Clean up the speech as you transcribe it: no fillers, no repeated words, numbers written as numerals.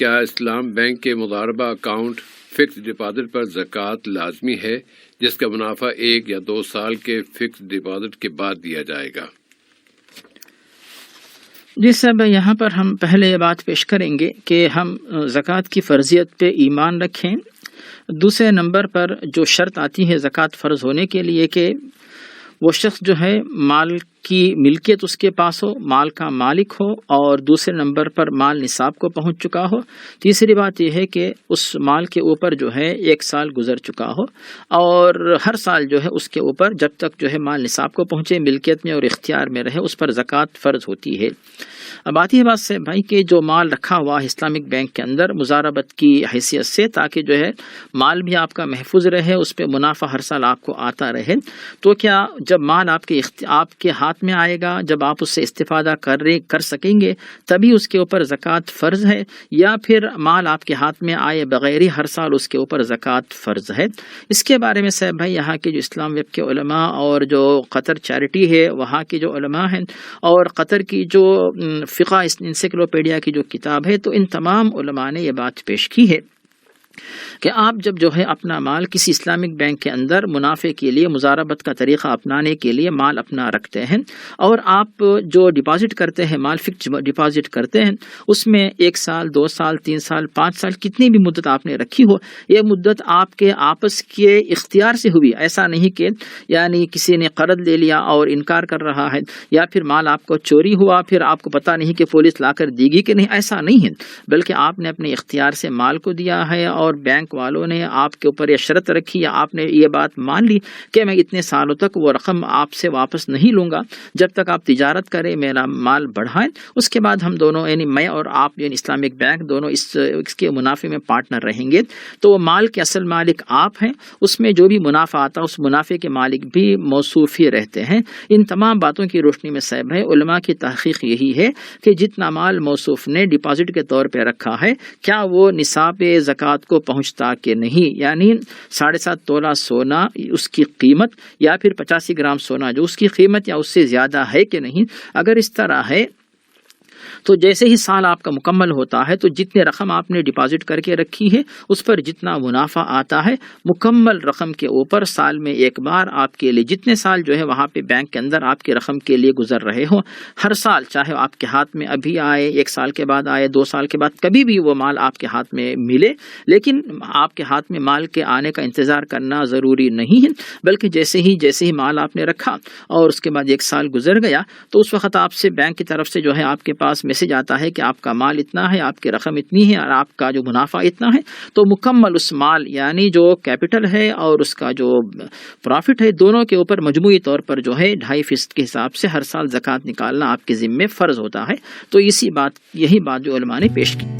کیا اسلام بینک کے مضاربہ account fix deposit پر زکوٰۃ لازمی ہے جس کا منافع 1 یا 2 سال کے فکس ڈپازٹ کے بعد دیا جائے گا؟ جی صاحب، یہاں پر ہم پہلے یہ بات پیش کریں گے کہ ہم زکوٰۃ کی فرضیت پہ ایمان رکھیں۔ دوسرے نمبر پر جو شرط آتی ہے زکوٰۃ فرض ہونے کے لیے کہ وہ شخص جو ہے مال کی ملکیت اس کے پاس ہو، مال کا مالک ہو، اور دوسرے نمبر پر مال نصاب کو پہنچ چکا ہو۔ تیسری بات یہ ہے کہ اس مال کے اوپر جو ہے 1 سال گزر چکا ہو، اور ہر سال جو ہے اس کے اوپر جب تک جو ہے مال نصاب کو پہنچے، ملکیت میں اور اختیار میں رہے، اس پر زکوٰۃ فرض ہوتی ہے۔ اب آتی ہے بات سے بھائی کہ جو مال رکھا ہوا ہے اسلامک بینک کے اندر مضاربت کی حیثیت سے، تاکہ جو ہے مال بھی آپ کا محفوظ رہے، اس پہ منافع ہر سال آپ کو آتا رہے، تو کیا جب مال آپ کے ہاتھ میں آئے گا، جب آپ اس سے استفادہ کر سکیں گے، تبھی اس کے اوپر زکوٰۃ فرض ہے، یا پھر مال آپ کے ہاتھ میں آئے بغیر ہی ہر سال اس کے اوپر زکوٰۃ فرض ہے؟ اس کے بارے میں صاحب بھائی یہاں کے جو اسلام ویب کے علماء اور جو قطر چیریٹی ہے وہاں کے جو علماء ہیں، اور قطر کی جو فقہ انسائکلوپیڈیا کی جو کتاب ہے، تو ان تمام علماء نے یہ بات پیش کی ہے کہ آپ جب جو ہے اپنا مال کسی اسلامک بینک کے اندر منافع کے لیے مضاربت کا طریقہ اپنانے کے لیے مال اپنا رکھتے ہیں، اور آپ جو ڈپازٹ کرتے ہیں، مال فکس ڈپازٹ کرتے ہیں، اس میں 1 سال 2 سال 3 سال 5 سال کتنی بھی مدت آپ نے رکھی ہو، یہ مدت آپ کے آپس کے اختیار سے ہوئی، ایسا نہیں کہ یعنی کسی نے قرض لے لیا اور انکار کر رہا ہے، یا پھر مال آپ کو چوری ہوا پھر آپ کو پتہ نہیں کہ پولیس لا کر دے گی کہ نہیں، ایسا نہیں ہے، بلکہ آپ نے اپنے اختیار سے مال کو دیا ہے، اور بینک والوں نے آپ کے اوپر یہ شرط رکھی، یا آپ نے یہ بات مان لی کہ میں اتنے سالوں تک وہ رقم آپ سے واپس نہیں لوں گا، جب تک آپ تجارت کریں، میرا مال بڑھائیں، اس کے بعد ہم دونوں یعنی میں اور آپ یعنی اسلامک بینک دونوں اس کے منافع میں پارٹنر رہیں گے، تو وہ مال کے اصل مالک آپ ہیں، اس میں جو بھی منافع آتا ہے اس منافع کے مالک بھی موصوف ہی رہتے ہیں۔ ان تمام باتوں کی روشنی میں صاحب ہے علماء کی تحقیق یہی ہے کہ جتنا مال موصوف نے ڈپازٹ کے طور پہ رکھا ہے، کیا وہ نصاب زکوٰۃ کو پہنچتا کہ نہیں، یعنی 7.5 تولہ سونا اس کی قیمت، یا پھر 85 گرام سونا جو اس کی قیمت یا اس سے زیادہ ہے کہ نہیں۔ اگر اس طرح ہے تو جیسے ہی سال آپ کا مکمل ہوتا ہے تو جتنے رقم آپ نے ڈپازٹ کر کے رکھی ہے اس پر جتنا منافع آتا ہے، مکمل رقم کے اوپر سال میں ایک بار آپ کے لیے جتنے سال جو ہے وہاں پہ بینک کے اندر آپ کی رقم کے لیے گزر رہے ہوں، ہر سال چاہے آپ کے ہاتھ میں ابھی آئے، 1 سال کے بعد آئے، 2 سال کے بعد، کبھی بھی وہ مال آپ کے ہاتھ میں ملے، لیکن آپ کے ہاتھ میں مال کے آنے کا انتظار کرنا ضروری نہیں ہے، بلکہ جیسے ہی مال آپ نے رکھا اور اس کے بعد 1 سال گزر گیا تو اس وقت آپ سے بینک کی طرف سے جو ہے آپ کے پاس میسج آتا ہے کہ آپ کا مال اتنا ہے، آپ کی رقم اتنی ہے، اور آپ کا جو منافع اتنا ہے، تو مکمل اس مال یعنی جو کیپٹل ہے اور اس کا جو پروفٹ ہے، دونوں کے اوپر مجموعی طور پر جو ہے 2.5% کے حساب سے ہر سال زکوٰۃ نکالنا آپ کے ذمے فرض ہوتا ہے۔ تو یہی بات جو علماء نے پیش کی۔